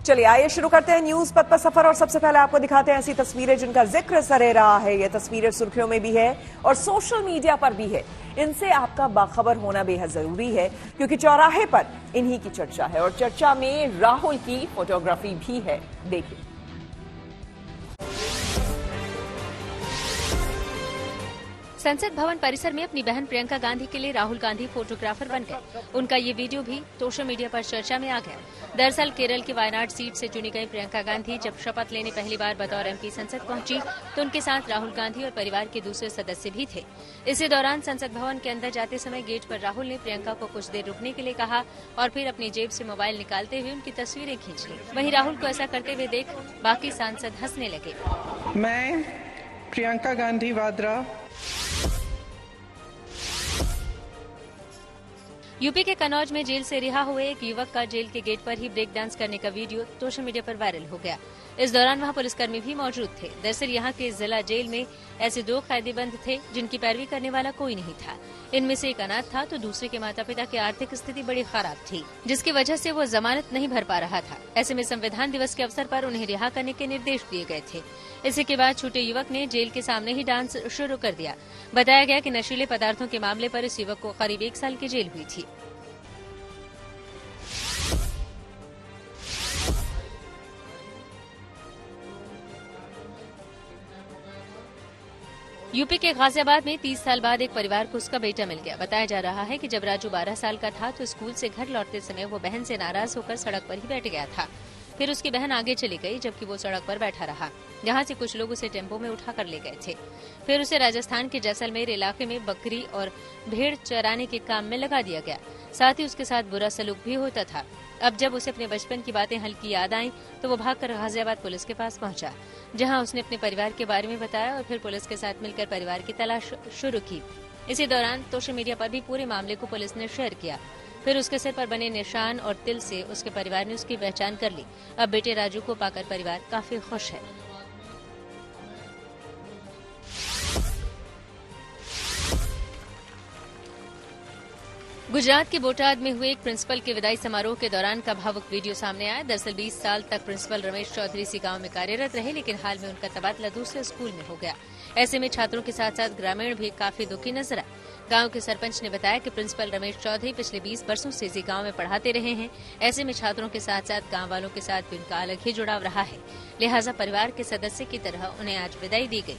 चलिए आइए शुरू करते हैं न्यूज पथ पर सफर और सबसे पहले आपको दिखाते हैं ऐसी तस्वीरें जिनका जिक्र सरे रहा है। ये तस्वीरें सुर्खियों में भी है और सोशल मीडिया पर भी है। इनसे आपका बाखबर होना बेहद जरूरी है क्योंकि चौराहे पर इन्हीं की चर्चा है और चर्चा में राहुल की फोटोग्राफी भी है। देखिए, संसद भवन परिसर में अपनी बहन प्रियंका गांधी के लिए राहुल गांधी फोटोग्राफर बन गए। उनका ये वीडियो भी सोशल मीडिया पर चर्चा में आ गया। दरअसल केरल की वायनाड सीट से चुनी गई प्रियंका गांधी जब शपथ लेने पहली बार बतौर एमपी संसद पहुंची तो उनके साथ राहुल गांधी और परिवार के दूसरे सदस्य भी थे। इसी दौरान संसद भवन के अंदर जाते समय गेट पर राहुल ने प्रियंका को कुछ देर रुकने के लिए कहा और फिर अपनी जेब से मोबाइल निकालते हुए उनकी तस्वीरें खींच ली। वहीं राहुल को ऐसा करते हुए देख बाकी सांसद हंसने लगे। मैं प्रियंका गांधी वाड्रा यूपी के कन्नौज में जेल से रिहा हुए एक युवक का जेल के गेट पर ही ब्रेक डांस करने का वीडियो सोशल मीडिया पर वायरल हो गया। इस दौरान वहां पुलिसकर्मी भी मौजूद थे। दरअसल यहां के जिला जेल में ऐसे 2 कैदी बंद थे जिनकी पैरवी करने वाला कोई नहीं था। इनमें से एक अनाथ था तो दूसरे के माता पिता की आर्थिक स्थिति बड़ी खराब थी, जिसकी वजह से वो जमानत नहीं भर पा रहा था। ऐसे में संविधान दिवस के अवसर पर उन्हें रिहा करने के निर्देश दिए गए थे। इसी के बाद छूटे युवक ने जेल के सामने ही डांस शुरू कर दिया। बताया गया कि नशीले पदार्थों के मामले पर इस युवक को करीब 1 साल की जेल हुई थी। यूपी के गाजियाबाद में 30 साल बाद एक परिवार को उसका बेटा मिल गया। बताया जा रहा है कि जब राजू 12 साल का था तो स्कूल से घर लौटते समय वो बहन से नाराज होकर सड़क पर ही बैठ गया था। फिर उसकी बहन आगे चली गई जबकि वो सड़क पर बैठा रहा। यहाँ से कुछ लोग उसे टेम्पो में उठा कर ले गए थे। फिर उसे राजस्थान के जैसलमेर इलाके में बकरी और भेड़ चराने के काम में लगा दिया गया। साथ ही उसके साथ बुरा सलूक भी होता था। अब जब उसे अपने बचपन की बातें हल्की याद आईं तो वो भागकर गाजियाबाद पुलिस के पास पहुंचा, जहां उसने अपने परिवार के बारे में बताया और फिर पुलिस के साथ मिलकर परिवार की तलाश शुरू की। इसी दौरान सोशल मीडिया पर भी पूरे मामले को पुलिस ने शेयर किया। फिर उसके सिर पर बने निशान और तिल से उसके परिवार ने उसकी पहचान कर ली। अब बेटे राजू को पाकर परिवार काफी खुश है। गुजरात के बोटाद में हुए एक प्रिंसिपल के विदाई समारोह के दौरान का भावुक वीडियो सामने आया। दरअसल 20 साल तक प्रिंसिपल रमेश चौधरी इसी गांव में कार्यरत रहे, लेकिन हाल में उनका तबादला दूसरे स्कूल में हो गया। ऐसे में छात्रों के साथ साथ ग्रामीण भी काफी दुखी नजर आए। गांव के सरपंच ने बताया कि प्रिंसिपल रमेश चौधरी पिछले 20 वर्षों से इसी गांव में पढ़ाते रहे हैं। ऐसे में छात्रों के साथ साथ गांव वालों के साथ भी उनका अलग ही जुड़ाव रहा है, लिहाजा परिवार के सदस्य की तरह उन्हें आज विदाई दी गई।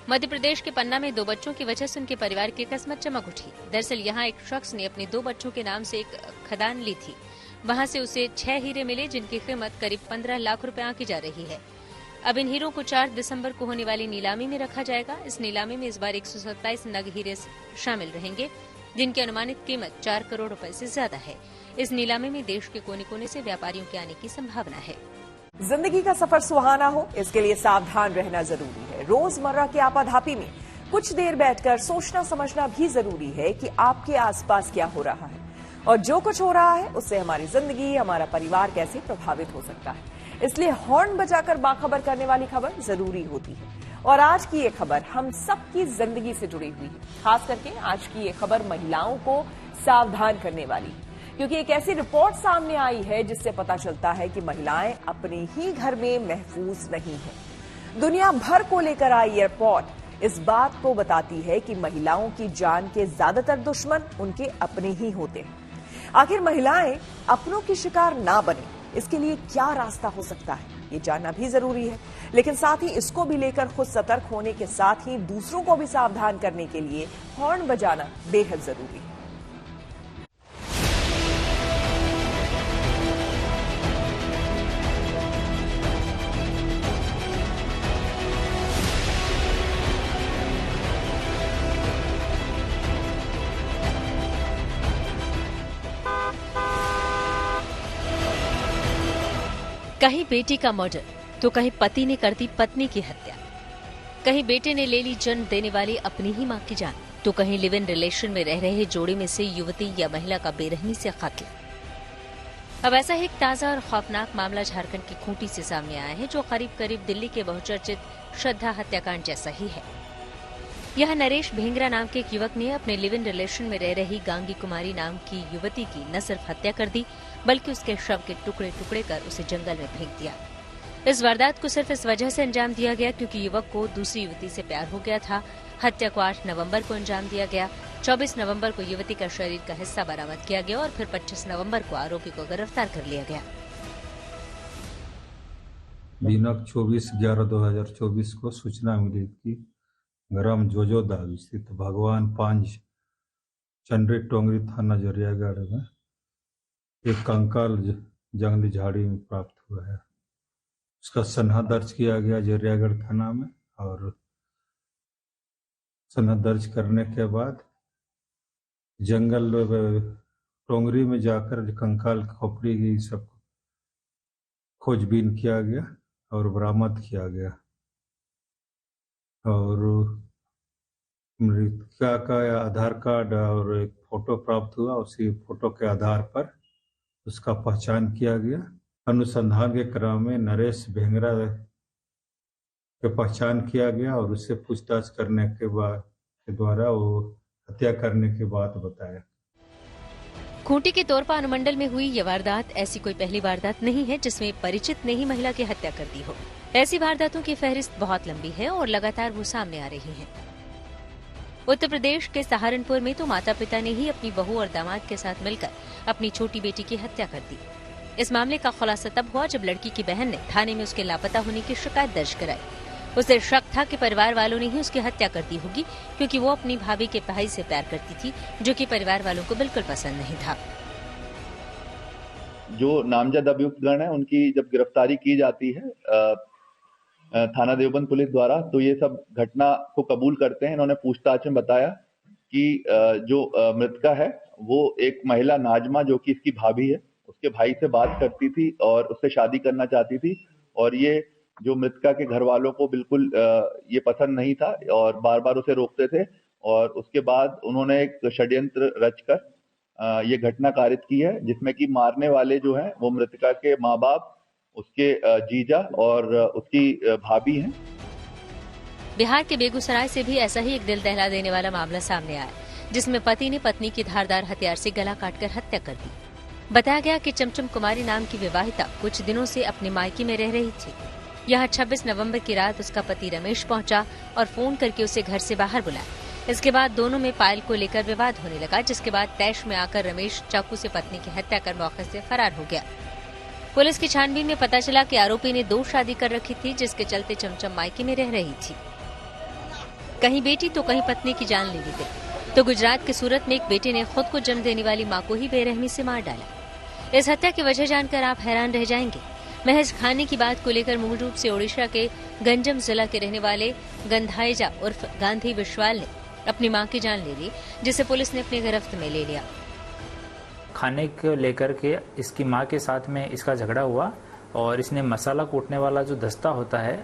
मध्य प्रदेश के पन्ना में 2 बच्चों की वजह से उनके परिवार की किस्मत चमक उठी। दरअसल यहां एक शख्स ने अपने 2 बच्चों के नाम से एक खदान ली थी। वहां से उसे 6 हीरे मिले जिनकी कीमत करीब 15 लाख रुपए आंकी जा रही है। अब इन हीरों को 4 दिसंबर को होने वाली नीलामी में रखा जाएगा। इस नीलामी में इस बार 127 नग हीरे शामिल रहेंगे जिनकी अनुमानित कीमत 4 करोड़ रुपए से ज्यादा है। इस नीलामी में देश के कोने कोने से व्यापारियों के आने की संभावना है। जिंदगी का सफर सुहाना हो इसके लिए सावधान रहना जरूरी है। रोजमर्रा की आपाधापी में कुछ देर बैठकर सोचना समझना भी जरूरी है कि आपके आसपास क्या हो रहा है और जो कुछ हो रहा है उससे हमारी जिंदगी, हमारा परिवार कैसे प्रभावित हो सकता है। इसलिए हॉर्न बजाकर बाखबर करने वाली खबर जरूरी होती है। और आज की ये खबर हम सबकी जिंदगी से जुड़ी हुई है। खास करके आज की ये खबर महिलाओं को सावधान करने वाली है, क्योंकि एक ऐसी रिपोर्ट सामने आई है जिससे पता चलता है कि महिलाएं अपने ही घर में महफूज नहीं हैं। दुनिया भर को लेकर आई ये रिपोर्ट इस बात को बताती है कि महिलाओं की जान के ज्यादातर दुश्मन उनके अपने ही होते हैं। आखिर महिलाएं अपनों की शिकार ना बने, इसके लिए क्या रास्ता हो सकता है, ये जानना भी जरूरी है। लेकिन साथ ही इसको भी लेकर खुद सतर्क होने के साथ ही दूसरों को भी सावधान करने के लिए हॉर्न बजाना बेहद जरूरी है। कहीं बेटी का मर्डर तो कहीं पति ने कर दी पत्नी की हत्या, कहीं बेटे ने ले ली जन्म देने वाली अपनी ही मां की जान, तो कहीं लिव इन रिलेशन में रह रहे जोड़े में से युवती या महिला का बेरहमी से कत्ल। अब ऐसा ही एक ताजा और खौफनाक मामला झारखंड की खूंटी से सामने आया है, जो करीब करीब दिल्ली के बहुचर्चित श्रद्धा हत्याकांड जैसा ही है। यह नरेश भेंगरा नाम के एक युवक ने अपने लिव इन रिलेशन में रह रही गांगी कुमारी नाम की युवती की न सिर्फ हत्या कर दी, बल्कि उसके शव के टुकड़े टुकड़े कर उसे जंगल में फेंक दिया। इस वारदात को सिर्फ इस वजह से अंजाम दिया गया क्योंकि युवक को दूसरी युवती से प्यार हो गया था। हत्या को 8 नवंबर को अंजाम दिया गया। 24 नवंबर को युवती का शरीर का हिस्सा बरामद किया गया और फिर 25 नवंबर को आरोपी को गिरफ्तार कर लिया गया। दिनांक 24/11/2024 को सूचना मिली कि ग्राम जोजोदाग स्थित भगवान पांज चंडरी टोंगरी थाना जरियागढ़ में एक कंकाल जंगली झाड़ी में प्राप्त हुआ है। उसका सनहा दर्ज किया गया जरियागढ़ थाना में और सनहा दर्ज करने के बाद जंगल टोंगरी में जाकर कंकाल खोपड़ी की सब खोजबीन किया गया और बरामद किया गया और मृतका का आधार कार्ड और एक फोटो प्राप्त हुआ। उसी फोटो के आधार पर उसका पहचान किया गया। अनुसंधान के क्रम में नरेश भेंगरा के पहचान किया गया और उससे पूछताछ करने के द्वारा वो हत्या करने की बात बताया। खूंटी के तोरपा अनुमंडल में हुई यह वारदात ऐसी कोई पहली वारदात नहीं है जिसमें परिचित ने ही महिला की हत्या कर दी हो। ऐसी वारदातों की फहरिस्त बहुत लंबी है और लगातार वो सामने आ रही हैं। उत्तर प्रदेश के सहारनपुर में तो माता पिता ने ही अपनी बहू और दामाद के साथ मिलकर अपनी छोटी बेटी की हत्या कर दी। इस मामले का खुलासा तब हुआ जब लड़की की बहन ने थाने में उसके लापता होने की शिकायत दर्ज कराई। उसे शक था कि परिवार वालों ने ही उसकी हत्या कर दी होगी क्योंकि वो अपनी भाभी के भाई से प्यार करती थी, जो कि परिवार वालों को बिल्कुल पसंद नहीं था। जो नामजद अभियुक्तगण है उनकी जब गिरफ्तारी की जाती है थाना देवबंद पुलिस द्वारा, तो ये सब घटना को कबूल करते हैं। इन्होंने पूछताछ में बताया कि जो मृतका है वो एक महिला नाजमा, जो कि इसकी भाभी है, उसके भाई से बात करती थी और उससे शादी करना चाहती थी और ये जो मृतका के घर वालों को बिल्कुल ये पसंद नहीं था और बार बार उसे रोकते थे और उसके बाद उन्होंने एक षड्यंत्र रचकर ये घटना कारित की है, जिसमें कि मारने वाले जो हैं वो मृतका के माँ बाप, उसके जीजा और उसकी भाभी हैं। बिहार के बेगूसराय से भी ऐसा ही एक दिल दहला देने वाला मामला सामने आया, जिसमें पति ने पत्नी की धारदार हथियार से गला काटकर हत्या कर दी। बताया गया कि चमचम कुमारी नाम की विवाहिता कुछ दिनों से अपने मायके में रह रही थी। यहाँ 26 नवंबर की रात उसका पति रमेश पहुंचा और फोन करके उसे घर से बाहर बुलाया। इसके बाद दोनों में पायल को लेकर विवाद होने लगा, जिसके बाद तैश में आकर रमेश चाकू से पत्नी की हत्या कर मौके से फरार हो गया। पुलिस की छानबीन में पता चला कि आरोपी ने 2 शादी कर रखी थी, जिसके चलते चमचम मायके में रह रही थी। कहीं बेटी तो कहीं पत्नी की जान ले ली गई। तो गुजरात के सूरत में एक बेटे ने खुद को जन्म देने वाली मां को ही बेरहमी से मार डाला। इस हत्या की वजह जानकर आप हैरान रह जाएंगे। महज खाने की बात को लेकर मूल रूप से ओडिशा के गंजम जिला के रहने वाले गंधाइजा उर्फ गांधी विश्वाल ने अपनी मां की जान ले ली, जिसे पुलिस ने अपनी गिरफ्त में ले लिया। खाने को लेकर के इसकी मां के साथ में इसका झगड़ा हुआ और इसने मसाला कूटने वाला जो दस्ता होता है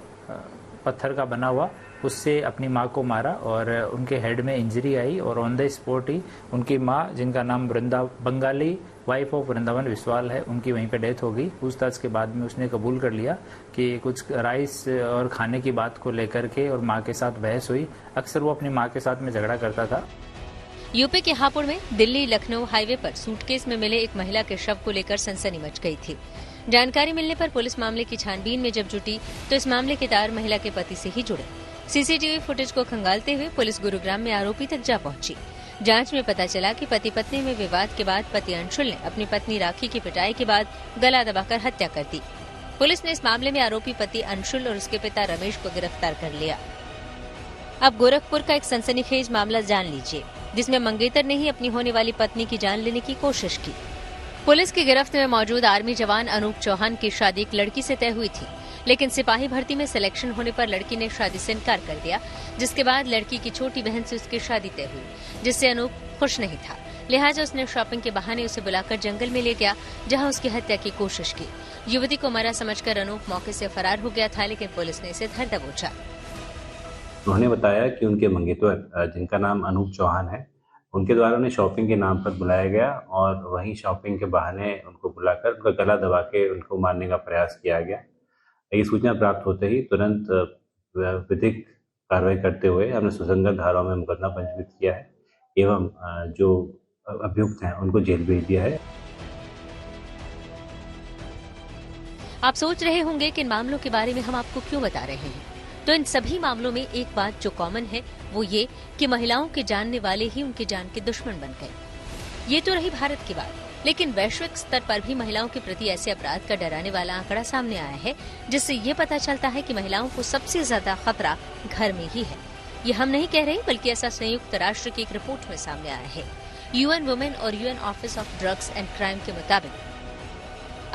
पत्थर का बना हुआ, उससे अपनी मां को मारा और उनके हेड में इंजरी आई और ऑन द स्पॉट ही उनकी मां, जिनका नाम बंगाली वाइफ ऑफ वृंदावन विश्वाल है, उनकी वहीं पे डेथ हो गई। पूछताछ के बाद में उसने कबूल कर लिया कि कुछ राइस और खाने की बात को लेकर के और मां के साथ बहस हुई। अक्सर वो अपनी मां के साथ में झगड़ा करता था। यूपी के हापुड़ में दिल्ली लखनऊ हाईवे पर सूटकेस में मिले एक महिला के शव को लेकर सनसनी मच गई थी। जानकारी मिलने पर पुलिस मामले की छानबीन में जब जुटी तो इस मामले के तार महिला के पति से ही जुड़े। सीसीटीवी फुटेज को खंगालते हुए पुलिस गुरुग्राम में आरोपी तक जा पहुंची। जांच में पता चला कि पति पत्नी में विवाद के बाद पति अंशुल ने अपनी पत्नी राखी की पिटाई के बाद गला दबाकर हत्या कर दी। पुलिस ने इस मामले में आरोपी पति अंशुल और उसके पिता रमेश को गिरफ्तार कर लिया। अब गोरखपुर का एक सनसनीखेज मामला जान लीजिए, जिसमें मंगेतर ने ही अपनी होने वाली पत्नी की जान लेने की कोशिश की। पुलिस की गिरफ्त में मौजूद आर्मी जवान अनूप चौहान की शादी एक लड़की से तय हुई थी, लेकिन सिपाही भर्ती में सिलेक्शन होने पर लड़की ने शादी से इनकार कर दिया, जिसके बाद लड़की की छोटी बहन से उसकी शादी तय हुई, जिससे अनूप खुश नहीं था। लिहाजा उसने शॉपिंग के बहाने उसे बुलाकर जंगल में ले गया, जहां उसकी हत्या की कोशिश की। युवती को मरा समझकर अनूप मौके से फरार हो गया था, लेकिन पुलिस ने इसे धर दबोचा। उन्होंने बताया कि उनके मंगेतर, जिनका नाम अनूप चौहान है, उनके द्वारा उन्हें शॉपिंग के नाम पर बुलाया गया और वहीं शॉपिंग के बहाने उनको बुलाकर उनका गला दबा के उनको मारने का प्रयास किया गया। ये सूचना प्राप्त होते ही तुरंत विधिक कार्रवाई करते हुए हमने सुसंगत धाराओं में मुकदमा पंजीकृत किया है एवं जो अभियुक्त हैं उनको जेल भेज दिया है। आप सोच रहे होंगे कि इन मामलों के बारे में हम आपको क्यों बता रहे हैं, तो इन सभी मामलों में एक बात जो कॉमन है वो ये कि महिलाओं के जानने वाले ही उनके जान के दुश्मन बन गए। ये तो रही भारत की बात, लेकिन वैश्विक स्तर पर भी महिलाओं के प्रति ऐसे अपराध का डराने वाला आंकड़ा सामने आया है, जिससे ये पता चलता है कि महिलाओं को सबसे ज्यादा खतरा घर में ही है। ये हम नहीं कह रहे, बल्कि ऐसा संयुक्त राष्ट्र की एक रिपोर्ट में सामने आया है। यूएन वुमेन और UN office of drugs and crime के मुताबिक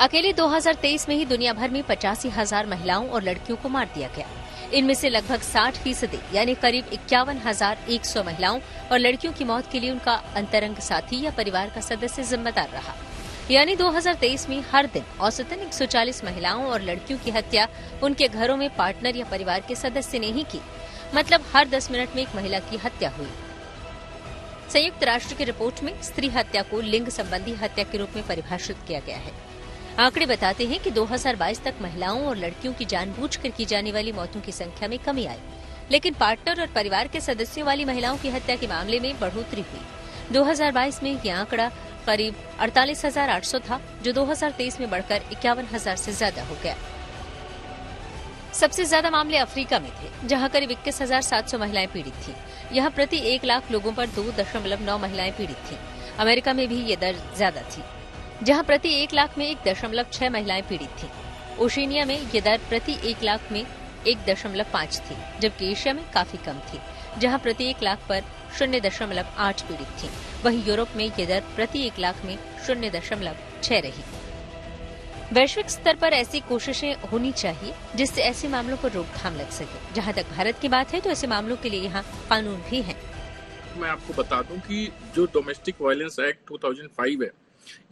अकेले 2023 में ही दुनिया भर में 85,000 महिलाओं और लड़कियों को मार दिया गया। इनमें से लगभग 60% यानी करीब 51,100 महिलाओं और लड़कियों की मौत के लिए उनका अंतरंग साथी या परिवार का सदस्य जिम्मेदार रहा। यानी 2023 में हर दिन औसतन 140 महिलाओं और लड़कियों की हत्या उनके घरों में पार्टनर या परिवार के सदस्य ने ही की। मतलब हर 10 मिनट में एक महिला की हत्या हुई। संयुक्त राष्ट्र की रिपोर्ट में स्त्री हत्या को लिंग संबंधी हत्या के रूप में परिभाषित किया गया है। आंकड़े बताते हैं कि 2022 तक महिलाओं और लड़कियों की जानबूझकर की जाने वाली मौतों की संख्या में कमी आई, लेकिन पार्टनर और परिवार के सदस्यों वाली महिलाओं की हत्या के मामले में बढ़ोतरी हुई। 2022 में यह आंकड़ा करीब 48,800 था, जो 2023 में बढ़कर 51,000 से ज्यादा हो गया। सबसे ज्यादा मामले अफ्रीका में थे, जहां करीब 21,700 महिलाएं पीड़ित थीं। यहां प्रति 1 लाख लोगों पर 2.9 महिलाएं पीड़ित थीं। अमेरिका में भी ये दर ज्यादा थी, जहां प्रति 1 लाख में 1.6 महिलाएं पीड़ित थीं। ओशिनिया में ये दर प्रति 1 लाख में 1.5 थी, जबकि एशिया में काफी कम थी, जहां प्रति 1 लाख पर 0.8 पीड़ित थीं। वहीं यूरोप में ये दर प्रति 1 लाख में 0.6 रही। वैश्विक स्तर पर ऐसी कोशिशें होनी चाहिए जिससे ऐसे मामलों पर रोकथाम लग सके। जहां तक भारत की बात है तो ऐसे मामलों के लिए यहाँ कानून भी है। मैं आपको बता दूं कि जो डोमेस्टिक वायलेंस एक्ट 2005 है,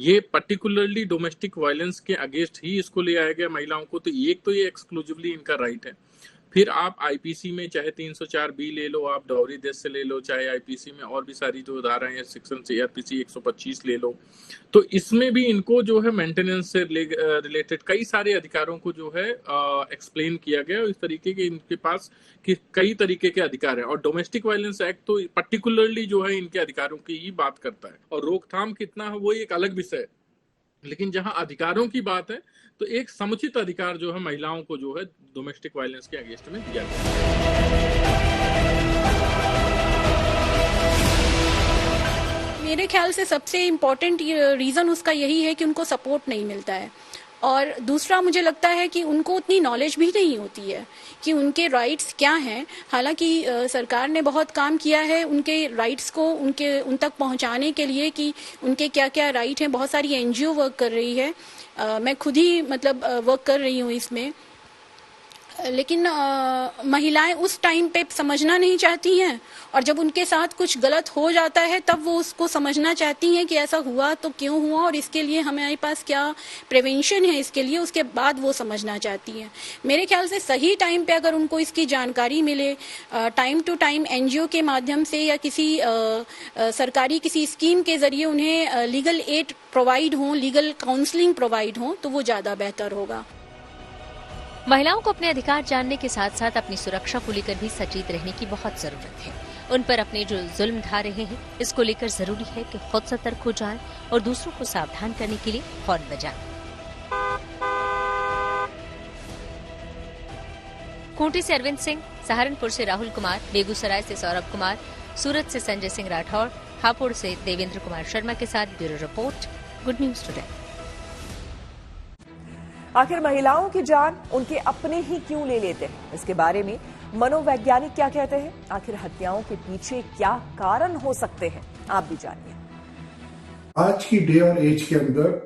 ये पर्टिकुलरली डोमेस्टिक वायलेंस के अगेंस्ट ही इसको ले आया गया महिलाओं को। तो एक तो ये एक्सक्लूसिवली इनका राइट है। फिर आप आईपीसी में चाहे 304B ले लो, आप डॉवरी देश से ले लो, चाहे आईपीसी में और भी सारी जो धाराएं हैं सेक्शन सीआरपीसी 125 ले लो, तो इसमें भी इनको जो है मेंटेनेंस से रिलेटेड कई सारे अधिकारों को जो है एक्सप्लेन किया गया। इस तरीके के इनके पास कि कई तरीके के अधिकार हैं, और डोमेस्टिक वायलेंस एक्ट तो पर्टिकुलरली जो है इनके अधिकारों की ही बात करता है। और रोकथाम कितना है वो एक अलग विषय है, लेकिन जहां अधिकारों की बात है तो एक समुचित अधिकार जो है महिलाओं को जो है डोमेस्टिक वायलेंस के अगेंस्ट में दिया गया है। मेरे ख्याल से सबसे इम्पोर्टेंट रीजन उसका यही है कि उनको सपोर्ट नहीं मिलता है, और दूसरा मुझे लगता है कि उनको उतनी नॉलेज भी नहीं होती है कि उनके राइट्स क्या हैं। हालांकि सरकार ने बहुत काम किया है उनके राइट्स को उन तक पहुंचाने के लिए कि उनके क्या क्या राइट हैं। बहुत सारी एनजीओ वर्क कर रही है, मैं खुद ही मतलब वर्क कर रही हूँ इसमें, लेकिन महिलाएं उस टाइम पे समझना नहीं चाहती हैं, और जब उनके साथ कुछ गलत हो जाता है तब वो उसको समझना चाहती हैं कि ऐसा हुआ तो क्यों हुआ और इसके लिए हमारे पास क्या प्रिवेंशन है इसके लिए, उसके बाद वो समझना चाहती हैं। मेरे ख्याल से सही टाइम पे अगर उनको इसकी जानकारी मिले, टाइम टू टाइम एनजीओ के माध्यम से या किसी सरकारी किसी स्कीम के जरिए उन्हें लीगल एड प्रोवाइड हो, लीगल काउंसलिंग प्रोवाइड हो, तो वो ज्यादा बेहतर होगा। महिलाओं को अपने अधिकार जानने के साथ साथ अपनी सुरक्षा को लेकर भी सचेत रहने की बहुत जरूरत है। उन पर अपने जो जुल्म ढा रहे हैं, इसको लेकर जरूरी है कि खुद सतर्क हो जाएं और दूसरों को सावधान करने के लिए हॉर्न बजाएं। खूंटी से अरविंद सिंह, सहारनपुर से राहुल कुमार, बेगूसराय से सौरभ कुमार, सूरत से संजय सिंह राठौर, हापुड़ से देवेंद्र कुमार शर्मा के साथ bureau report, good news today. आखिर महिलाओं की जान उनके अपने ही क्यों ले लेते हैं, इसके बारे में मनोवैज्ञानिक क्या कहते हैं। आखिर हत्याओं के पीछे क्या कारण हो सकते हैं, आप भी जानिए। आज की डे और एज के अंदर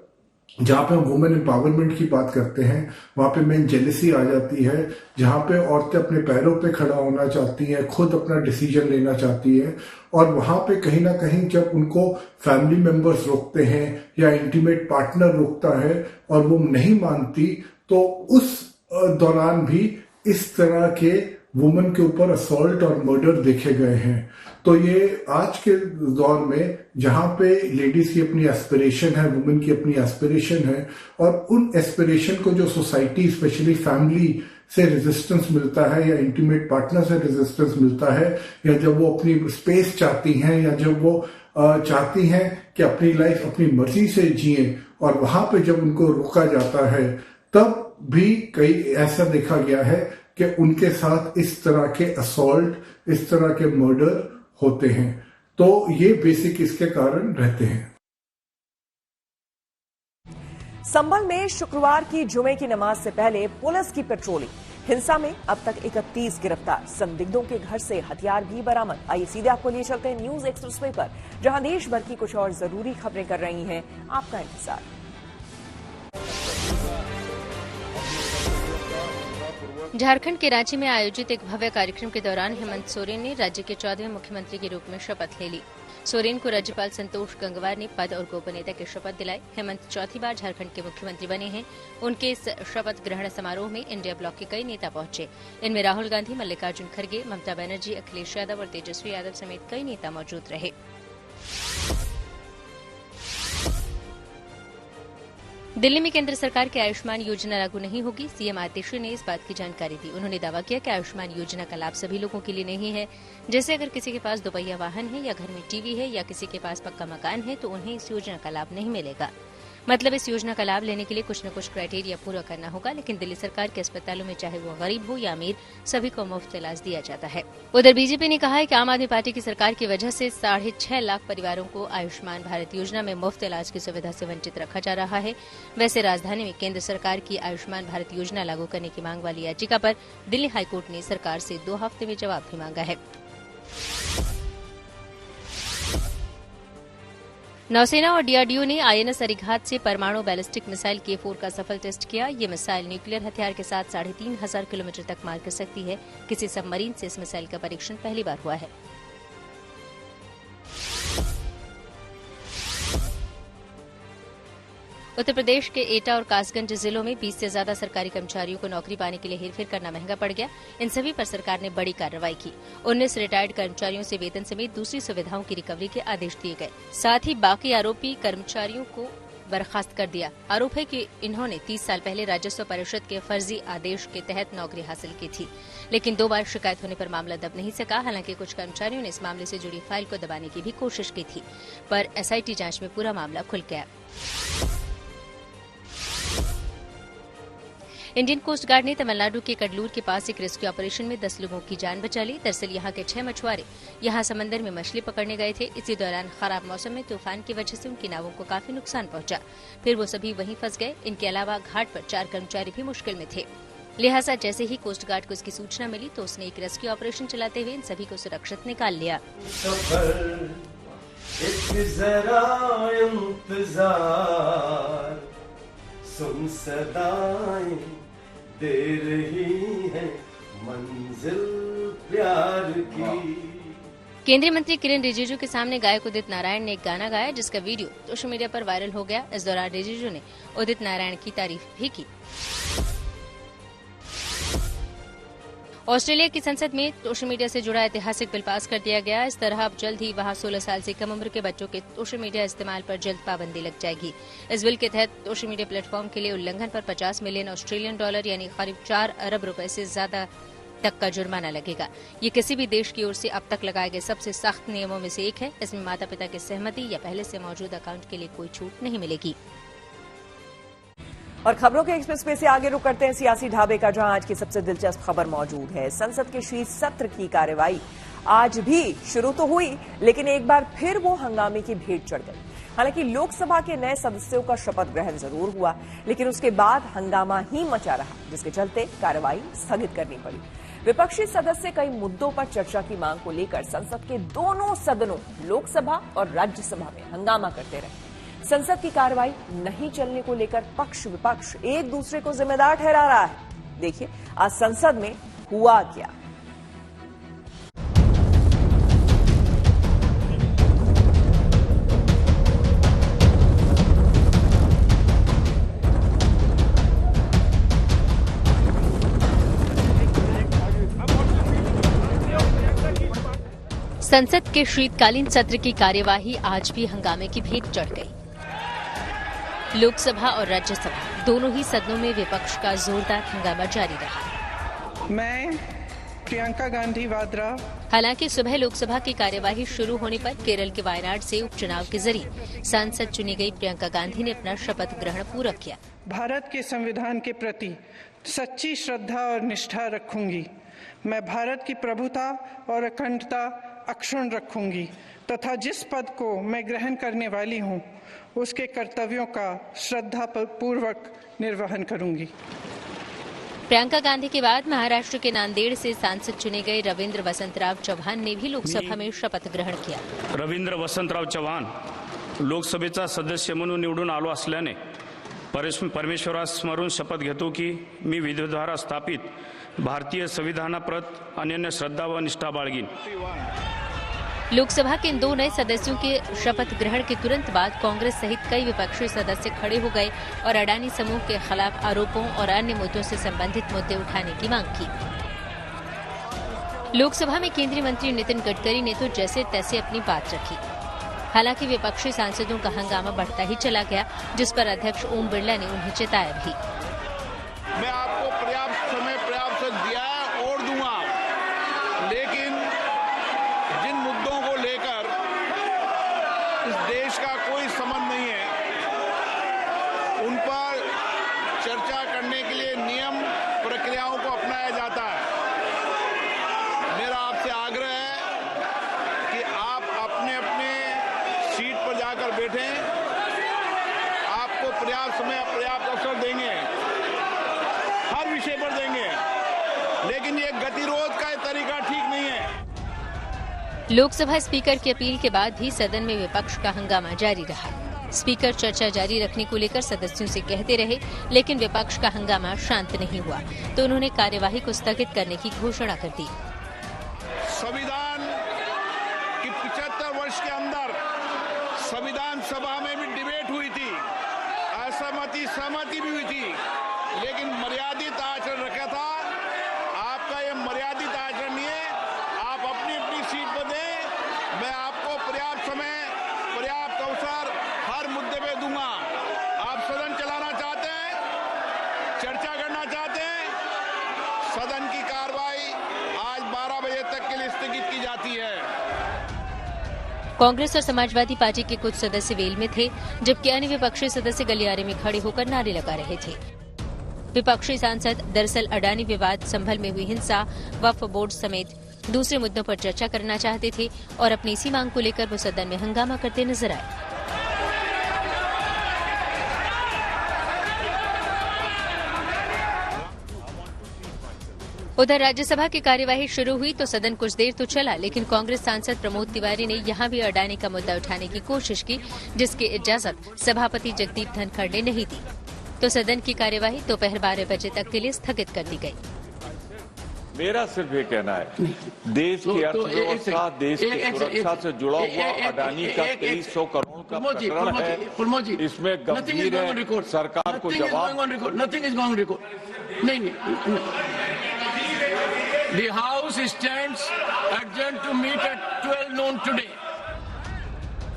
जहां पे हम वुमेन एम्पावरमेंट की बात करते हैं, वहां पे मेन जेलसी आ जाती है, जहां पे औरतें अपने पैरों पे खड़ा होना चाहती हैं, खुद अपना डिसीजन लेना चाहती है, और वहां पे कहीं ना कहीं जब उनको फैमिली मेंबर्स रोकते हैं या इंटीमेट पार्टनर रोकता है और वो नहीं मानती, तो उस दौरान भी इस तरह के वुमेन के ऊपर असॉल्ट और मर्डर देखे गए हैं। तो ये आज के दौर में जहां पे लेडीज की अपनी एस्पिरेशन है, वुमेन की अपनी एस्पिरेशन है, और उन एस्पिरेशन को जो सोसाइटी स्पेशली फैमिली से रेजिस्टेंस मिलता है या इंटीमेट पार्टनर से रेजिस्टेंस मिलता है, या जब वो अपनी स्पेस चाहती हैं, या जब वो चाहती हैं कि अपनी लाइफ अपनी मर्जी से जिए, और वहां पे जब उनको रोका जाता है, तब भी कई ऐसा देखा गया है कि उनके साथ इस तरह के असॉल्ट, इस तरह के मर्डर होते हैं। तो ये बेसिक इसके कारण रहते हैं। संभल में शुक्रवार की जुमे की नमाज से पहले पुलिस की पेट्रोलिंग, हिंसा में अब तक 31 गिरफ्तार, संदिग्धों के घर से हथियार भी बरामद। आइए सीधे आपको लिए चलते हैं न्यूज एक्सप्रेसवे पर, जहां देश भर की कुछ और जरूरी खबरें कर रही हैं आपका इंतजार। झारखंड के रांची में आयोजित एक भव्य कार्यक्रम के दौरान हेमंत सोरेन ने राज्य के 14वें मुख्यमंत्री के रूप में शपथ ले ली। सोरेन को राज्यपाल संतोष गंगवार ने पद और गोपनीयता की शपथ दिलाई। हेमंत चौथी बार झारखंड के मुख्यमंत्री बने हैं। उनके इस शपथ ग्रहण समारोह में इंडिया ब्लॉक के कई नेता पहुंचे। इनमें राहुल गांधी, मल्लिकार्जुन खड़गे, ममता बनर्जी, अखिलेश यादव और तेजस्वी यादव समेत कई नेता मौजूद रहे। दिल्ली में केंद्र सरकार की आयुष्मान योजना लागू नहीं होगी, सीएम आतिशी ने इस बात की जानकारी दी। उन्होंने दावा किया कि आयुष्मान योजना का लाभ सभी लोगों के लिए नहीं है। जैसे अगर किसी के पास दोपहिया वाहन है या घर में टीवी है या किसी के पास पक्का मकान है तो उन्हें इस योजना का लाभ नहीं मिलेगा। मतलब इस योजना का लाभ लेने के लिए कुछ न कुछ क्राइटेरिया पूरा करना होगा, लेकिन दिल्ली सरकार के अस्पतालों में चाहे वो गरीब हो या अमीर, सभी को मुफ्त इलाज दिया जाता है। उधर बीजेपी ने कहा है कि आम आदमी पार्टी की सरकार की वजह से 6.5 लाख परिवारों को आयुष्मान भारत योजना में मुफ्त इलाज की सुविधा से वंचित रखा जा रहा है। वैसे राजधानी में केंद्र सरकार की आयुष्मान भारत योजना लागू करने की मांग वाली याचिका पर दिल्ली हाईकोर्ट ने सरकार से 2 हफ्ते में जवाब भी मांगा है। नौसेना और डीआरडीओ ने आईएनएस अरिघात से परमाणु बैलिस्टिक मिसाइल K4 का सफल टेस्ट किया। ये मिसाइल न्यूक्लियर हथियार के साथ 3500 किलोमीटर तक मार कर सकती है। किसी सबमरीन से इस मिसाइल का परीक्षण पहली बार हुआ है। उत्तर प्रदेश के एटा और कासगंज जिलों में 20 से ज्यादा सरकारी कर्मचारियों को नौकरी पाने के लिए हेरफेर करना महंगा पड़ गया। इन सभी पर सरकार ने बड़ी कार्रवाई की। 19 रिटायर्ड कर्मचारियों से वेतन समेत दूसरी सुविधाओं की रिकवरी के आदेश दिए गए। साथ ही बाकी आरोपी कर्मचारियों को बर्खास्त कर दिया। आरोप है कि इन्होंने 30 साल पहले राजस्व परिषद के फर्जी आदेश के तहत नौकरी हासिल की थी, लेकिन 2 बार शिकायत होने पर मामला दब नहीं सका। हालांकि कुछ कर्मचारियों ने इस मामले से जुड़ी फाइल को दबाने की भी कोशिश की थी, पर एसआईटी जांच में पूरा मामला खुल गया। इंडियन कोस्ट गार्ड ने तमिलनाडु के कडलूर के पास एक रेस्क्यू ऑपरेशन में 10 लोगों की जान बचा ली। दरअसल यहाँ के 6 मछुआरे यहाँ समंदर में मछली पकड़ने गए थे। इसी दौरान खराब मौसम में तूफान की वजह से उनकी नावों को काफी नुकसान पहुंचा। फिर वो सभी वहीं फंस गए। इनके अलावा घाट पर 4 कर्मचारी भी मुश्किल में थे। लिहाजा जैसे ही कोस्ट गार्ड को इसकी सूचना मिली तो उसने एक रेस्क्यू ऑपरेशन चलाते हुए इन सभी को सुरक्षित निकाल लिया। सुन सदाएं दे रही है मंजिल प्यार की। केंद्रीय मंत्री किरेन रिजिजू के सामने गायक उदित नारायण ने एक गाना गाया जिसका वीडियो सोशल मीडिया पर वायरल हो गया। इस दौरान रिजिजू ने उदित नारायण की तारीफ भी की। ऑस्ट्रेलिया की संसद में सोशल मीडिया से जुड़ा ऐतिहासिक बिल पास कर दिया गया। इस तरह अब जल्द ही वहां 16 साल से कम उम्र के बच्चों के सोशल मीडिया इस्तेमाल पर जल्द पाबंदी लग जाएगी। इस बिल के तहत सोशल मीडिया प्लेटफॉर्म के लिए उल्लंघन पर 50 मिलियन ऑस्ट्रेलियन डॉलर यानी करीब 4 अरब रुपए से ज्यादा तक का जुर्माना लगेगा। ये किसी भी देश की ओर से अब तक लगाए गए सबसे सख्त नियमों में से एक है। इसमें माता पिता की सहमति या पहले से मौजूद अकाउंट के लिए कोई छूट नहीं मिलेगी। और खबरों के एक्सप्रेस पे से आगे रुक करते हैं सियासी ढाबे का, जहां आज की सबसे दिलचस्प खबर मौजूद है। संसद के शीत सत्र की कार्यवाही आज भी शुरू तो हुई, लेकिन एक बार फिर वो हंगामे की भेंट चढ़ गई। हालांकि लोकसभा के नए सदस्यों का शपथ ग्रहण जरूर हुआ, लेकिन उसके बाद हंगामा ही मचा रहा, जिसके चलते कार्यवाही स्थगित करनी पड़ी। विपक्षी सदस्य कई मुद्दों पर चर्चा की मांग को लेकर संसद के दोनों सदनों, लोकसभा और राज्यसभा में हंगामा करते रहे। संसद की कार्रवाई नहीं चलने को लेकर पक्ष विपक्ष एक दूसरे को जिम्मेदार ठहरा रहा है। देखिए आज संसद में हुआ क्या। संसद के शीतकालीन सत्र की कार्यवाही आज भी हंगामे की भेंट चढ़ गई। लोकसभा और राज्यसभा दोनों ही सदनों में विपक्ष का जोरदार हंगामा जारी रहा। मैं प्रियंका गांधी वाड्रा। हालांकि सुबह लोकसभा की कार्यवाही शुरू होने पर केरल के वायनाड से उपचुनाव के जरिए सांसद चुनी गई प्रियंका गांधी ने अपना शपथ ग्रहण पूरा किया। भारत के संविधान के प्रति सच्ची श्रद्धा और निष्ठा रखूंगी। मैं भारत की प्रभुता और अखंडता अक्षुण्ण रखूंगी तथा जिस पद को मैं ग्रहण करने वाली हूं, उसके कर्तव्यों का श्रद्धापूर्वक निर्वहन करूंगी। प्रियंका गांधी के बाद महाराष्ट्र के नांदेड़ से सांसद चुने गए रविंद्र वसंतराव चव्हाण ने भी लोकसभा में शपथ ग्रहण किया। रविंद्र वसंतराव चव्हाण लोकसभेचा सदस्य म्हणून निवडून आलो असल्याने परमेश्वरास स्मरून शपथ घेतो की मी विधिद्वारा स्थापित भारतीय संविधानाप्रत अनन्य श्रद्धा व निष्ठा बाळगीन। लोकसभा के इन दो नए सदस्यों के शपथ ग्रहण के तुरंत बाद कांग्रेस सहित कई विपक्षी सदस्य खड़े हो गए और अडानी समूह के खिलाफ आरोपों और अन्य मुद्दों से संबंधित मुद्दे उठाने की मांग की। लोकसभा में केंद्रीय मंत्री नितिन गडकरी ने तो जैसे तैसे अपनी बात रखी। हालांकि विपक्षी सांसदों का हंगामा बढ़ता ही चला गया, जिस पर अध्यक्ष ओम बिरला ने उन्हें चेताया भी। मैं आपको पर्याप्त समय पर्याप्त दिया है और दूंगा, लेकिन जिन मुद्दों को लेकर इस देश का कोई संबंध नहीं है, उन पर चर्चा करने के लिए नियम प्रक्रियाओं को अपनाया जाता है। मेरा आपसे आग्रह है कि आप अपने अपने सीट पर जाकर बैठें। आपको पर्याप्त समय पर्याप्त अवसर देंगे, हर विषय पर देंगे, लेकिन ये गतिरोध का तरीका ठीक नहीं है। लोकसभा स्पीकर की अपील के बाद भी सदन में विपक्ष का हंगामा जारी रहा। स्पीकर चर्चा जारी रखने को लेकर सदस्यों से कहते रहे, लेकिन विपक्ष का हंगामा शांत नहीं हुआ तो उन्होंने कार्यवाही को स्थगित करने की घोषणा कर दी। संविधान की 75 वर्ष के अंदर संविधान सभा में भी डिबेट हुई थी, असहमति सहमति भी हुई थी, लेकिन मर्यादित आचरण रखा था। आपका ये मर्यादित आचरण नहीं है। आप अपनी अपनी सीट पर दें। मैं आपको पर्याप्त समय पर्याप्त अवसर हर मुद्दे पे दूंगा। आप सदन चलाना चाहते हैं, चर्चा करना चाहते हैं, सदन की कार्रवाई आज 12 बजे तक के लिए स्थगित की जाती है। कांग्रेस और समाजवादी पार्टी के कुछ सदस्य वेल में थे, जबकि अन्य विपक्षी सदस्य गलियारे में खड़े होकर नारे लगा रहे थे। विपक्षी सांसद दरअसल अडानी विवाद, संभल में हुई हिंसा, वक्फ बोर्ड समेत दूसरे मुद्दों पर चर्चा करना चाहते थे और अपनी इसी मांग को लेकर वो सदन में हंगामा करते नजर आए। उधर राज्यसभा की कार्यवाही शुरू हुई तो सदन कुछ देर तो चला, लेकिन कांग्रेस सांसद प्रमोद तिवारी ने यहां भी अडानी का मुद्दा उठाने की कोशिश की, जिसकी इजाजत सभापति जगदीप धनखड़ ने नहीं दी, तो सदन की कार्यवाही दोपहर 12 बजे तक के लिए स्थगित कर दी गई। मेरा सिर्फ ये कहना है, देश की अर्थव्यवस्था, देश की सुरक्षा से जुड़ा हुआ अडानी का 2300 करोड़ का प्रकरण है। इसमें गंभीर है, सरकार को जवाब। Nothing is going record. नहीं, The House stands adjourned to meet at 12 noon today.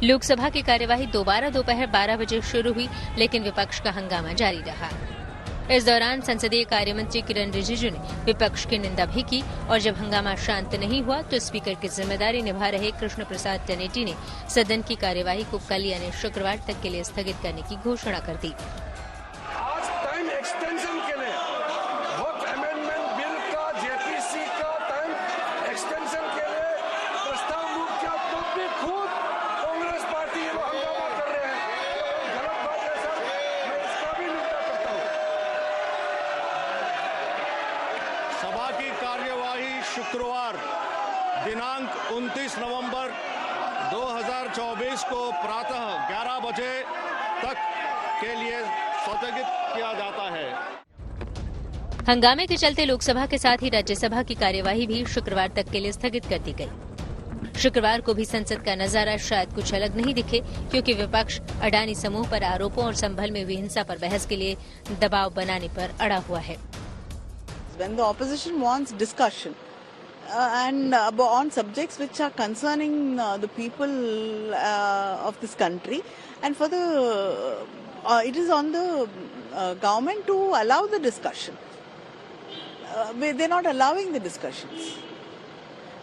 Lok Sabha की कार्यवाही दोबारा दोपहर 12 बजे शुरू हुई, लेकिन विपक्ष का हंगामा जारी रहा। इस दौरान संसदीय कार्य मंत्री किरण रिजिजू ने विपक्ष की निंदा भी की और जब हंगामा शांत नहीं हुआ तो स्पीकर की जिम्मेदारी निभा रहे कृष्ण प्रसाद टेनेटी ने सदन की कार्यवाही को कल यानी शुक्रवार तक के लिए स्थगित करने की घोषणा कर दी। आज टाइम एक्सटेंशन के लिए वक्त अमेंडमेंट बिल का जेपीसी का टाइम एक्सटेंशन के लिए प्रस्ताव मूव किया, तो भी खुद कांग्रेस पार्टी ये हंगामा कर रहे हैं। गलत बात है सर, मैं इसका भी निंदा करता हूँ। सभा की कार्यवाही शुक्रवार दिनांक 29 नवंबर 2024 को प्रातः 11 बजे तक के लिए स्थगित किया जाता है। हंगामे के चलते लोकसभा के साथ ही राज्यसभा की कार्यवाही भी शुक्रवार तक के लिए स्थगित कर दी गई। शुक्रवार को भी संसद का नजारा शायद कुछ अलग नहीं दिखे, क्योंकि विपक्ष अडानी समूह पर आरोपों और संभल में हुई हिंसा पर बहस के लिए दबाव बनाने पर अड़ा हुआ है। When the opposition wants discussion and on subjects which are concerning the people of this country, and for the it is on the government to allow the discussion. they're not allowing the discussions.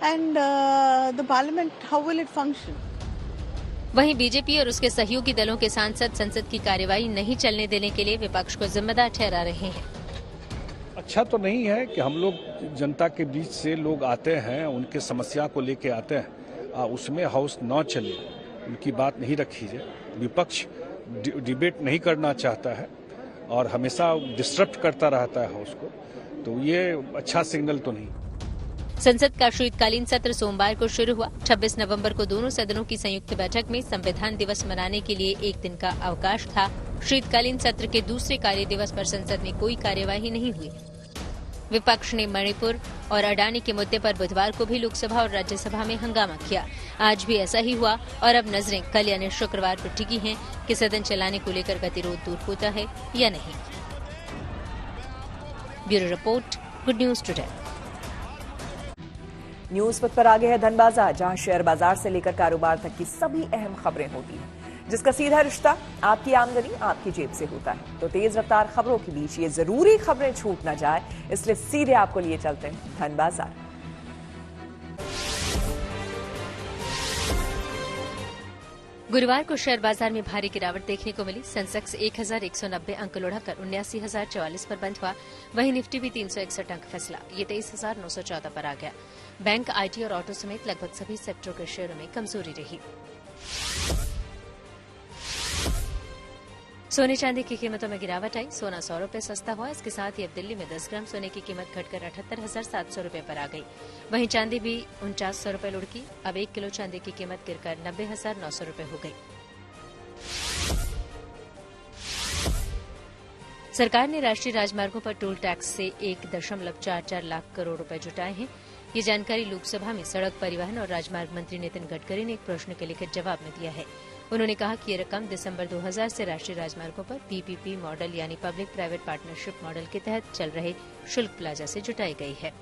And the parliament, how will it function? वहीं BJP और उसके सहयोगी दलों के सांसद संसद की कार्यवाही नहीं चलने देने के लिए विपक्ष को जिम्मेदार ठहरा रहे हैं। अच्छा तो नहीं है कि हम लोग जनता के बीच से लोग आते हैं, उनके समस्या को लेके आते हैं, उसमें हाउस न चले, उनकी बात नहीं रखी जाए। विपक्ष डिबेट नहीं करना चाहता है और हमेशा डिस्टर्ब करता रहता है हाउस को, तो ये अच्छा सिग्नल तो नहीं। संसद का शीतकालीन सत्र सोमवार को शुरू हुआ। 26 नवंबर को दोनों सदनों की संयुक्त बैठक में संविधान दिवस मनाने के लिए एक दिन का अवकाश था। शीतकालीन सत्र के दूसरे कार्य दिवस पर संसद में कोई कार्यवाही नहीं हुई। विपक्ष ने मणिपुर और अडानी के मुद्दे पर बुधवार को भी लोकसभा और राज्यसभा में हंगामा किया। आज भी ऐसा ही हुआ और अब नजरें कल यानी शुक्रवार पर टिकी हैं कि सदन चलाने को लेकर गतिरोध दूर होता है या नहीं। Bureau report, good news today. News वक्त पर आगे है धन बाजार, जहां शेयर बाजार से लेकर कारोबार तक की सभी अहम खबरें होती हैं, जिसका सीधा रिश्ता आपकी आमदनी आपकी जेब से होता है। तो तेज रफ्तार खबरों के बीच ये जरूरी खबरें छूट ना जाए, इसलिए सीधे आपको लिए चलते हैं धन बाजार। गुरुवार को शेयर बाजार में भारी गिरावट देखने को मिली। सेंसेक्स 1190 अंक लुढ़कर 79,044 पर बंद हुआ। वहीं निफ्टी भी 361 अंक फिसला, ये 23,914 पर आ गया। बैंक, आईटी और ऑटो समेत लगभग सभी सेक्टरों के शेयरों में कमजोरी रही। सोने चांदी की कीमतों में गिरावट आई। सोना 100 रुपए सस्ता हुआ। इसके साथ ही अब दिल्ली में 10 ग्राम सोने की कीमत घटकर 78,700 रुपए पर आ गई। वहीं चांदी भी 4900 रुपए लुढ़की। अब 1 किलो चांदी की कीमत गिरकर 90,900 रुपए हो गई। सरकार ने राष्ट्रीय राजमार्गों पर टोल टैक्स से 1.44 लाख करोड़ रुपए जुटाए हैं। ये जानकारी लोकसभा में सड़क परिवहन और राजमार्ग मंत्री नितिन गडकरी ने एक प्रश्न के लिखित जवाब में दिया है। उन्होंने कहा कि ये रकम दिसंबर 2000 से राष्ट्रीय राजमार्गों पर पीपीपी मॉडल यानी पब्लिक प्राइवेट पार्टनरशिप मॉडल के तहत चल रहे शुल्क प्लाजा से जुटाई गई है।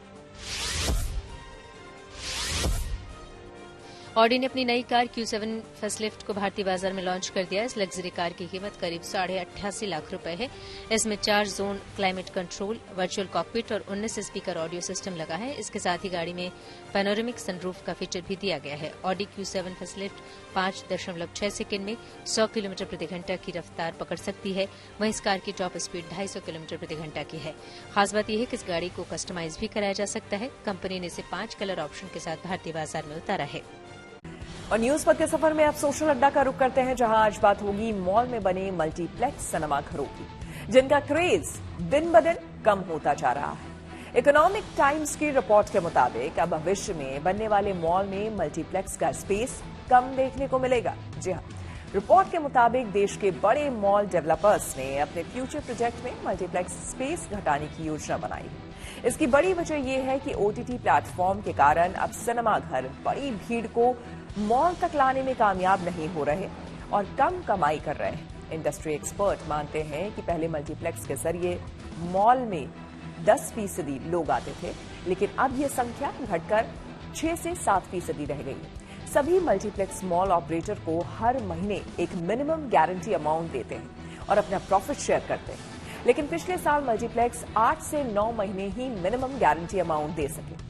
ऑडी ने अपनी नई कार Q7 फेसलिफ्ट को भारतीय बाजार में लॉन्च कर दिया। इस लग्जरी कार की कीमत करीब 88.5 लाख रुपए है। इसमें 4 zone climate control, virtual cockpit और 19 स्पीकर ऑडियो सिस्टम लगा है। इसके साथ ही गाड़ी में पैनोरेमिक सनरूफ का फीचर भी दिया गया है। ऑडी Q7 फेसलिफ्ट 5.6 सेकंड में 100 किलोमीटर प्रति घंटा की रफ्तार पकड़ सकती है। वहीं इस कार की टॉप स्पीड 250 किलोमीटर प्रति घंटा की है। खास बात यह है कि इस गाड़ी को कस्टमाइज भी कराया जा सकता है। कंपनी ने इसे 5 कलर ऑप्शन के साथ भारतीय बाजार में उतारा है। और न्यूज पर के सफर में अब सोशल अड्डा का रुख करते हैं, जहां आज बात होगी मॉल में बने मल्टीप्लेक्स सिनेमा घरों की, जिनका क्रेज दिन ब दिन कम होता जा रहा है। इकोनॉमिक टाइम्स की रिपोर्ट के मुताबिक अब भविष्य में बनने वाले मॉल में मल्टीप्लेक्स का स्पेस कम देखने को मिलेगा। जी हां, रिपोर्ट के मुताबिक देश के बड़े मॉल डेवलपर्स ने अपने फ्यूचर प्रोजेक्ट में मल्टीप्लेक्स स्पेस घटाने की योजना बनाई है। इसकी बड़ी वजह यह है कि ओटीटी प्लेटफॉर्म के कारण अब सिनेमा घर बड़ी भीड़ को मॉल तक लाने में कामयाब नहीं हो रहे और कम कमाई कर रहे हैं। इंडस्ट्री एक्सपर्ट मानते हैं कि पहले मल्टीप्लेक्स के जरिए मॉल में 10% लोग आते थे, लेकिन अब यह संख्या घटकर 6 से 7% रह गई है। सभी मल्टीप्लेक्स मॉल ऑपरेटर को हर महीने एक मिनिमम गारंटी अमाउंट देते हैं और अपना प्रॉफिट शेयर करते हैं, लेकिन पिछले साल मल्टीप्लेक्स 8 से 9 महीने ही मिनिमम गारंटी अमाउंट दे सके,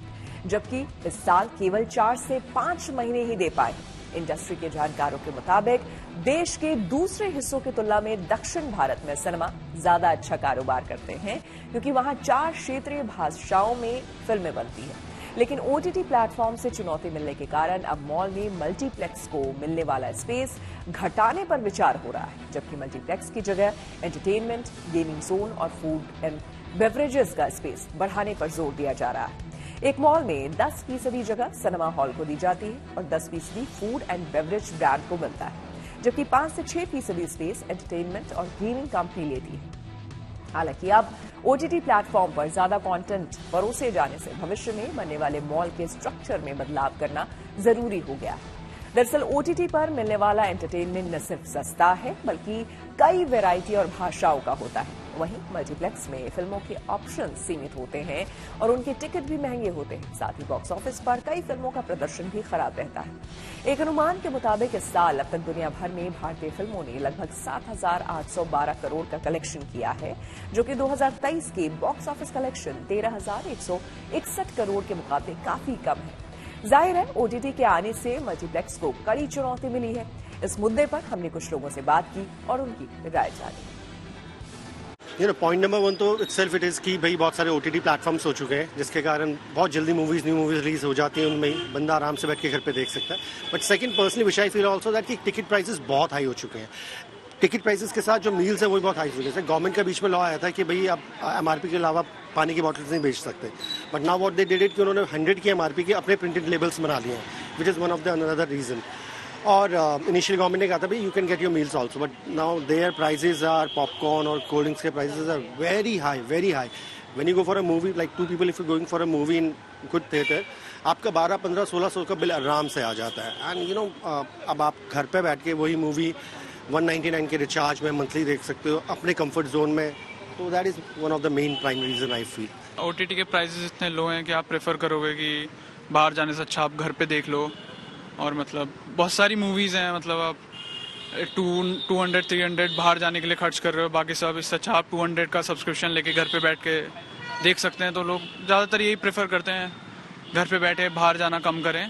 जबकि इस साल केवल 4 से 5 महीने ही दे पाए। इंडस्ट्री के जानकारों के मुताबिक देश के दूसरे हिस्सों की तुलना में दक्षिण भारत में सिनेमा ज्यादा अच्छा कारोबार करते हैं, क्योंकि वहां 4 क्षेत्रीय भाषाओं में फिल्में बनती हैं। लेकिन ओटीटी प्लेटफॉर्म से चुनौती मिलने के कारण अब मॉल में मल्टीप्लेक्स को मिलने वाला स्पेस घटाने पर विचार हो रहा है, जबकि मल्टीप्लेक्स की जगह एंटरटेनमेंट, गेमिंग जोन और फूड एंड बेवरेजेस का स्पेस बढ़ाने पर जोर दिया जा रहा है। एक मॉल में 10% जगह सिनेमा हॉल को दी जाती है और 10% फूड एंड बेवरेज ब्रांड को मिलता है, जबकि 5 से 6% स्पेस एंटरटेनमेंट और गेमिंग कंपनी लेती है। हालांकि अब ओटीटी प्लेटफॉर्म पर ज्यादा कंटेंट परोसे जाने से भविष्य में बनने वाले मॉल के स्ट्रक्चर में बदलाव करना जरूरी हो गया है। दरअसल ओटीटी पर मिलने वाला एंटरटेनमेंट न सिर्फ सस्ता है, बल्कि कई वैरायटी और भाषाओं का होता है। वहीं मल्टीप्लेक्स में फिल्मों के ऑप्शन सीमित होते हैं और उनके टिकट भी महंगे होते हैं। साथ ही बॉक्स ऑफिस पर कई फिल्मों का प्रदर्शन भी खराब रहता है। एक अनुमान के मुताबिक इस साल अब तक दुनिया भर में भारतीय फिल्मों ने लगभग 7,812 करोड़ का कलेक्शन किया है, जो कि 2023 के बॉक्स ऑफिस कलेक्शन 13,161 करोड़ के मुकाबले काफी कम है। जाहिर है ओटीटी के आने से मल्टीप्लेक्स को कड़ी चुनौती मिली है। इस मुद्दे पर हमने कुछ लोगों से बात की और उनकी राय जानी। पॉइंट नंबर 1 तो इटसेल्फ इट इज कि भाई बहुत सारे ओटीटी प्लेटफॉर्म्स हो चुके हैं, जिसके कारण बहुत जल्दी न्यू मूवीज रिलीज हो जाती हैं, उनमें ही बंदा आराम से बैठ के घर पे देख सकता है। But second personally which I feel also that कि टिकट प्राइसेस बहुत हाई हो चुके हैं। टिकट प्राइसेस के साथ जो मील्स है वो भी बहुत हाई हो गए। गवर्नमेंट का बीच में लॉ आया था कि भाई आप एमआरपी के अलावा पानी की बॉटल्स नहीं बेच सकते, but now what they did it कि उन्होंने 100 की एमआरपी के अपने प्रिंटेड लेबल्स बना लिए हैं, which is one of the another reason. और इनिशियली गवर्नमेंट ने कहा था भाई you can get your meals also, but now their prices are popcorn और कोल्ड ड्रिंक्स के prices are very high when you go for a movie like 2 people if you going for a movie in good theatre, आपका 12, 15, 1600 का bill आराम से आ जाता है। And अब आप घर पे बैठ के वही मूवी 199 के रिचार्ज में मंथली देख सकते हो अपने कंफर्ट जोन में। तो that is one of the main primary reason I feel. OTT के प्राइसेस इतने लो हैं कि आप प्रेफर करोगे कि बाहर जाने से अच्छा आप घर पे देख लो। और मतलब बहुत सारी मूवीज हैं, मतलब आप 200-300 बाहर जाने के लिए खर्च कर रहे हो, बाकी सब इससे अच्छा आप 200 का सब्सक्रिप्शन लेके घर पे बैठ के देख सकते हैं। तो लोग ज़्यादातर यही प्रेफर करते हैं, घर पे बैठे बाहर जाना कम करें।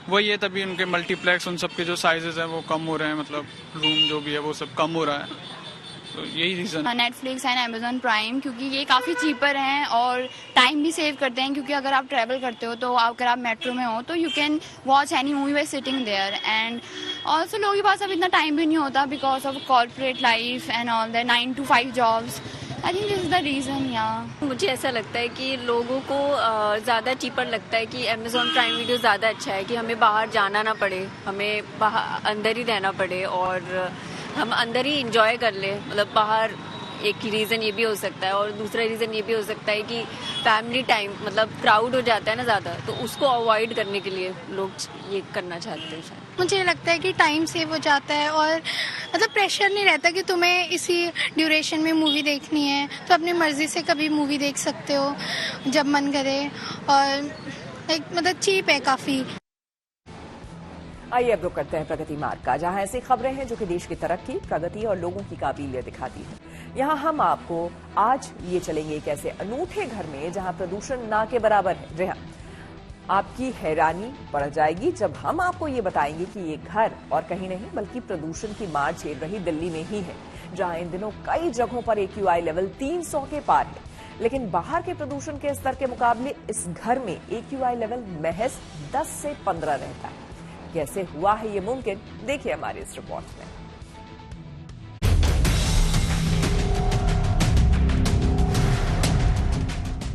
वही है, तभी उनके मल्टीप्लेक्स उन सब के जो साइजेस हैं वो कम हो रहे हैं, मतलब रूम जो भी है वो सब कम हो रहा है। तो यही reason. Netflix and Amazon prime, क्योंकि ये काफ़ी चीपर हैं और टाइम भी सेव करते हैं, क्योंकि अगर आप ट्रैवल करते हो तो अगर आप मेट्रो में हो तो you can watch any movie by sitting there. And also लोगों के पास अब इतना टाइम भी नहीं होता because of corporate life and all that 9 to 5 jobs. I think this is the reason. या मुझे ऐसा लगता है कि लोगों को ज़्यादा चीपर लगता है कि अमेजॉन प्राइम वीडियो ज़्यादा अच्छा है, कि हमें बाहर जाना ना पड़े, हमें बाहर अंदर ही रहना पड़े और हम अंदर ही इंजॉय कर ले। मतलब बाहर एक रीज़न ये भी हो सकता है, और दूसरा रीज़न ये भी हो सकता है कि फैमिली टाइम, मतलब क्राउड हो जाता है ना ज़्यादा, तो उसको अवॉइड करने के लिए लोग ये करना चाहते हैं शायद। मुझे लगता है कि टाइम सेव हो जाता है और मतलब प्रेशर नहीं रहता कि तुम्हें इसी ड्यूरेशन में मूवी देखनी है, तो अपनी मर्जी से कभी मूवी देख सकते हो जब मन करे, और एक मतलब चीप है काफ़ी। आइए अब रुक करते हैं प्रगति मार्ग का, जहां ऐसी खबरें हैं जो कि देश की तरक्की, प्रगति और लोगों की काबिलियत दिखाती है। यहां हम आपको आज ये चलेंगे एक ऐसे अनूठे घर में जहां प्रदूषण ना के बराबर है। जी हाँ, आपकी हैरानी बढ़ जाएगी जब हम आपको ये बताएंगे कि ये घर और कहीं नहीं बल्कि प्रदूषण की मार झेल रही दिल्ली में ही है, जहां इन दिनों कई जगहों पर AQI लेवल 300 के पार है। लेकिन बाहर के प्रदूषण के स्तर के मुकाबले इस घर में AQI लेवल महज 10 से 15 रहता है। कैसे हुआ है ये मुमकिन, देखिए हमारी इस रिपोर्ट में।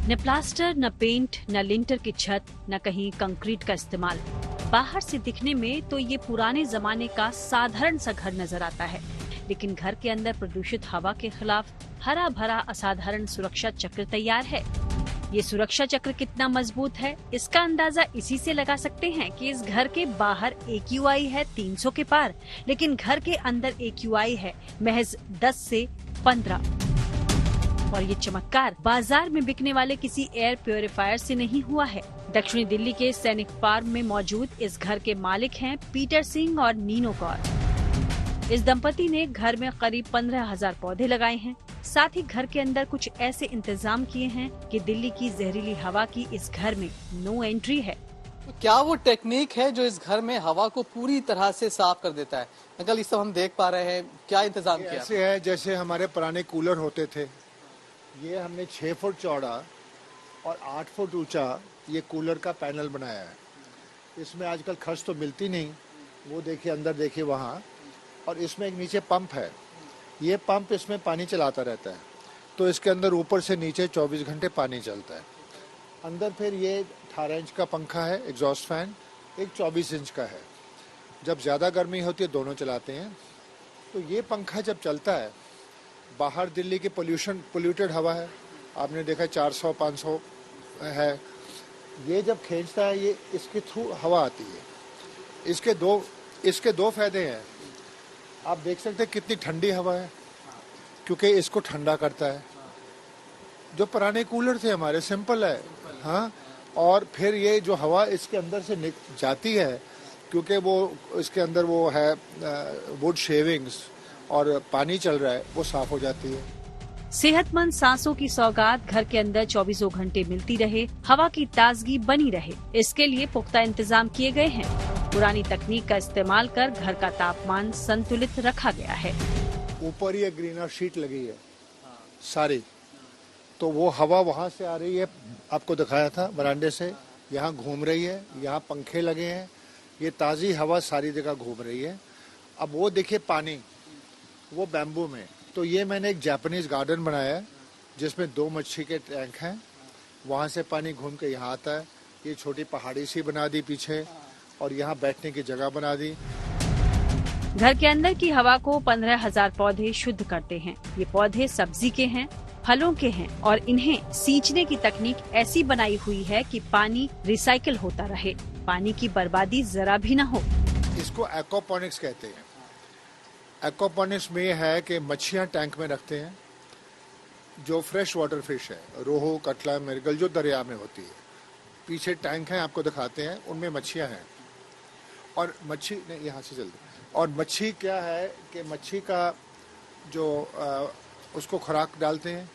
न प्लास्टर, न पेंट, न लिंटर की छत, न कहीं कंक्रीट का इस्तेमाल। बाहर से दिखने में तो ये पुराने जमाने का साधारण सा घर नजर आता है, लेकिन घर के अंदर प्रदूषित हवा के खिलाफ हरा भरा असाधारण सुरक्षा चक्र तैयार है। ये सुरक्षा चक्र कितना मजबूत है, इसका अंदाजा इसी से लगा सकते हैं कि इस घर के बाहर AQI है 300 के पार, लेकिन घर के अंदर AQI है महज 10 से 15। और ये चमत्कार बाजार में बिकने वाले किसी एयर प्योरीफायर से नहीं हुआ है। दक्षिणी दिल्ली के सैनिक पार्क में मौजूद इस घर के मालिक हैं पीटर सिंह और नीनो कौर। इस दंपति ने घर में करीब 15,000 पौधे लगाए हैं। साथ ही घर के अंदर कुछ ऐसे इंतजाम किए हैं कि दिल्ली की जहरीली हवा की इस घर में नो एंट्री है। तो क्या वो टेक्निक है जो इस घर में हवा को पूरी तरह से साफ कर देता है? अंकल, इस सब हम देख पा रहे हैं, क्या इंतजाम किया? ऐसे है जैसे हमारे पुराने कूलर होते थे। ये हमने 6 फुट चौड़ा और 8 फुट ऊंचा ये कूलर का पैनल बनाया है। इसमें आजकल खर्च तो मिलती नहीं, वो देखिए अंदर देखिए वहाँ, और इसमें एक नीचे पंप है। ये पंप इसमें पानी चलाता रहता है, तो इसके अंदर ऊपर से नीचे 24 घंटे पानी चलता है। अंदर फिर ये 18 इंच का पंखा है, एग्जॉस्ट फैन, एक 24 इंच का है। जब ज़्यादा गर्मी होती है दोनों चलाते हैं। तो ये पंखा जब चलता है, बाहर दिल्ली की पोल्यूटेड हवा है, आपने देखा 400-500 है, ये जब खींचता है ये इसके थ्रू हवा आती है। इसके दो फायदे हैं। आप देख सकते हैं कितनी ठंडी हवा है, क्योंकि इसको ठंडा करता है। जो पुराने कूलर थे हमारे सिंपल है, हाँ। और फिर ये जो हवा इसके अंदर से जाती है, क्योंकि वो इसके अंदर वो है वुड शेविंग्स और पानी चल रहा है, वो साफ हो जाती है। सेहतमंद सांसों की सौगात घर के अंदर 24 घंटे मिलती रहे, हवा की ताजगी बनी रहे, इसके लिए पुख्ता इंतजाम किए गए हैं। पुरानी तकनीक का इस्तेमाल कर घर का तापमान संतुलित रखा गया है। ऊपर ही एक ग्रीनर शीट लगी है सारी, तो वो हवा वहाँ से आ रही है, आपको दिखाया था बरामदे से, यहाँ घूम रही है, यहाँ पंखे लगे हैं, ये ताज़ी हवा सारी जगह घूम रही है। अब वो देखिए पानी, वो बैम्बू में, तो ये मैंने एक जापानीज गार्डन बनाया है जिसमें 2 मच्छी के टैंक हैं, वहाँ से पानी घूम के यहाँ आता है। ये छोटी पहाड़ी सी बना दी पीछे और यहाँ बैठने की जगह बना दी। घर के अंदर की हवा को 15,000 पौधे शुद्ध करते हैं। ये पौधे सब्जी के हैं, फलों के हैं और इन्हें सींचने की तकनीक ऐसी बनाई हुई है कि पानी रिसाइकिल होता रहे, पानी की बर्बादी जरा भी न हो। इसको एक्वापोनिक्स कहते हैं। एक्वापोनिक्स में है कि मच्छियाँ टैंक में रखते हैं, जो फ्रेश वाटर फिश है, रोहू, कटला, मृगल, जो दरिया में होती है। पीछे टैंक हैं, आपको दिखाते हैं, उनमें मच्छियाँ हैं। और मच्छी ने यहाँ से जल्दी, और मच्छी क्या है कि मच्छी का जो उसको खुराक डालते हैं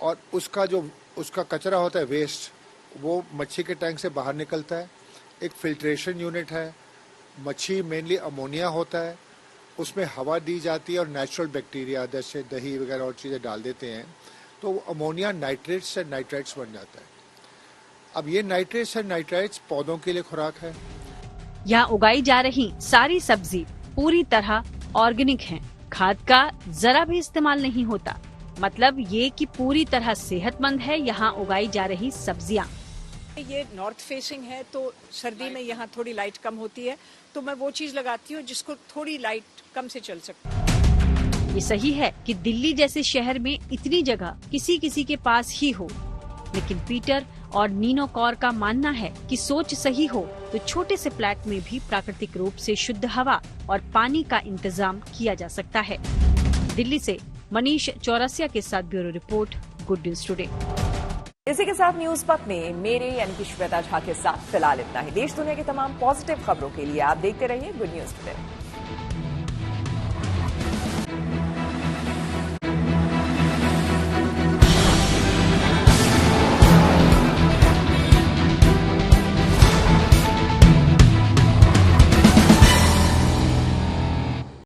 और उसका जो उसका कचरा होता है, वेस्ट, वो मच्छी के टैंक से बाहर निकलता है। एक फिल्ट्रेशन यूनिट है, मच्छी मेनली अमोनिया होता है, उसमें हवा दी जाती है और नेचुरल बैक्टीरिया जैसे दही वगैरह और चीज़ें डाल देते हैं, तो अमोनिया नाइट्रेट्स से नाइट्राइट्स बन जाता है। अब ये नाइट्रेट्स और नाइट्राइट्स पौधों के लिए खुराक है। यहाँ उगाई जा रही सारी सब्जी पूरी तरह ऑर्गेनिक है, खाद का जरा भी इस्तेमाल नहीं होता। मतलब ये कि पूरी तरह सेहतमंद है यहाँ उगाई जा रही सब्जियाँ। ये नॉर्थ फेसिंग है तो सर्दी में यहाँ थोड़ी लाइट कम होती है, तो मैं वो चीज लगाती हूँ जिसको थोड़ी लाइट कम से चल सकती। ये सही है कि दिल्ली जैसे शहर में इतनी जगह किसी किसी के पास ही हो, लेकिन पीटर और नीनो कौर का मानना है कि सोच सही हो तो छोटे से फ्लैट में भी प्राकृतिक रूप से शुद्ध हवा और पानी का इंतजाम किया जा सकता है। दिल्ली से मनीष चौरसिया के साथ bureau report, good news today. इसी के साथ न्यूज पथ में मेरे यानी कि श्वेता झा के साथ फिलहाल इतना ही। देश दुनिया की तमाम पॉजिटिव खबरों के लिए आप देखते रहिए गुड न्यूज टुडे।